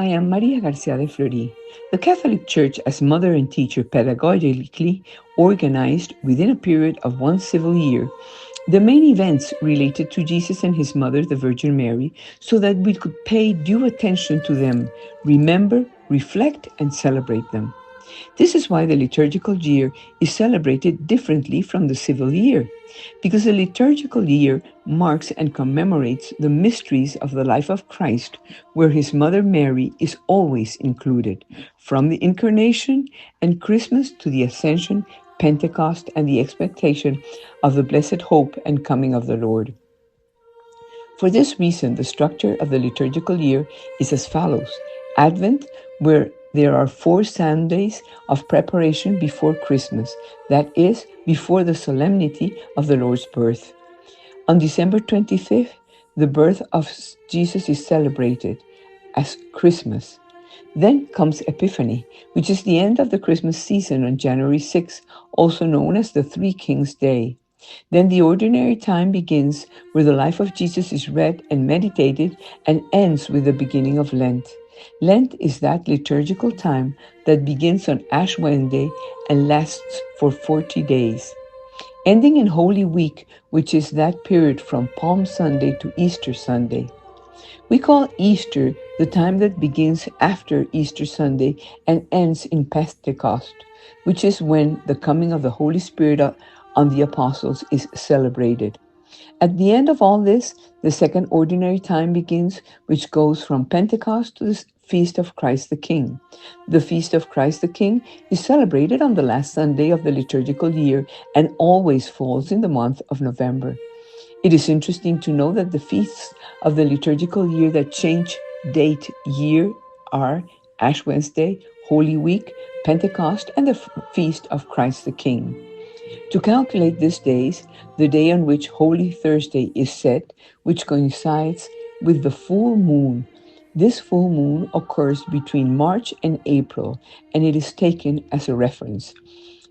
I am Maria Garcia de Fleury. The Catholic Church, as mother and teacher, pedagogically organized within a period of one civil year the main events related to Jesus and his mother, the Virgin Mary, so that we could pay due attention to them, remember, reflect, and celebrate them. This is why the liturgical year is celebrated differently from the civil year, because the liturgical year marks and commemorates the mysteries of the life of Christ, where his mother Mary is always included, from the Incarnation and Christmas to the Ascension, Pentecost, and the expectation of the blessed hope and coming of the Lord. For this reason, the structure of the liturgical year is as follows: Advent, where there are 4 Sundays of preparation before Christmas, that is, before the solemnity of the Lord's birth. On December 25th, the birth of Jesus is celebrated as Christmas. Then comes Epiphany, which is the end of the Christmas season on January 6th, also known as the Three Kings Day. Then the ordinary time begins, where the life of Jesus is read and meditated, and ends with the beginning of Lent. Lent is that liturgical time that begins on Ash Wednesday and lasts for 40 days, ending in Holy Week, which is that period from Palm Sunday to Easter Sunday. We call Easter the time that begins after Easter Sunday and ends in Pentecost, which is when the coming of the Holy Spirit on the apostles is celebrated. At the end of all this, the second ordinary time begins, which goes from Pentecost to the Feast of Christ the King. The Feast of Christ the King is celebrated on the last Sunday of the liturgical year and always falls in the month of November. It is interesting to know that the feasts of the liturgical year that change date year are Ash Wednesday, Holy Week, Pentecost, and the Feast of Christ the King. To calculate these days, the day on which Holy Thursday is set, which coincides with the full moon. This full moon occurs between March and April, and it is taken as a reference.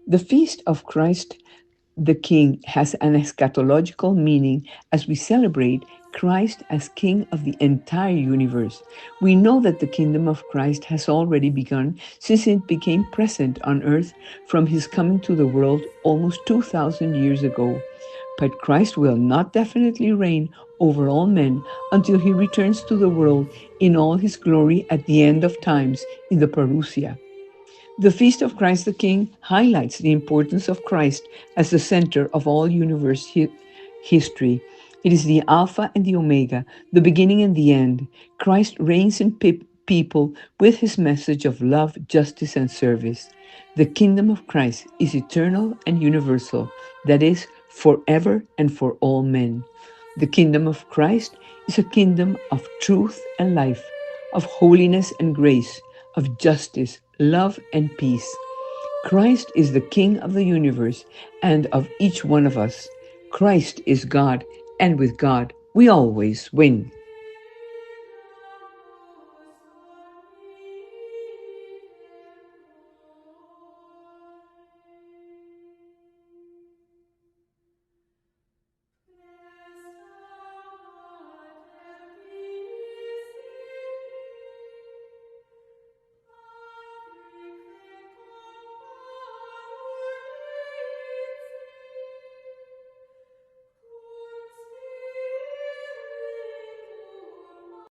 The Feast of Christ the King has an eschatological meaning as we celebrate Christ as King of the entire universe. We know that the kingdom of Christ has already begun since it became present on earth from his coming to the world almost 2,000 years ago. But Christ will not definitely reign over all men until he returns to the world in all his glory at the end of times in the parousia. The Feast of Christ the King highlights the importance of Christ as the center of all universe history. It is the Alpha and the Omega, the beginning and the end. Christ reigns in people with his message of love, justice, and service. The kingdom of Christ is eternal and universal, that is, forever and for all men. The kingdom of Christ is a kingdom of truth and life, of holiness and grace, of justice, love, and peace. Christ is the King of the universe and of each one of us. Christ is God, and with God we always win.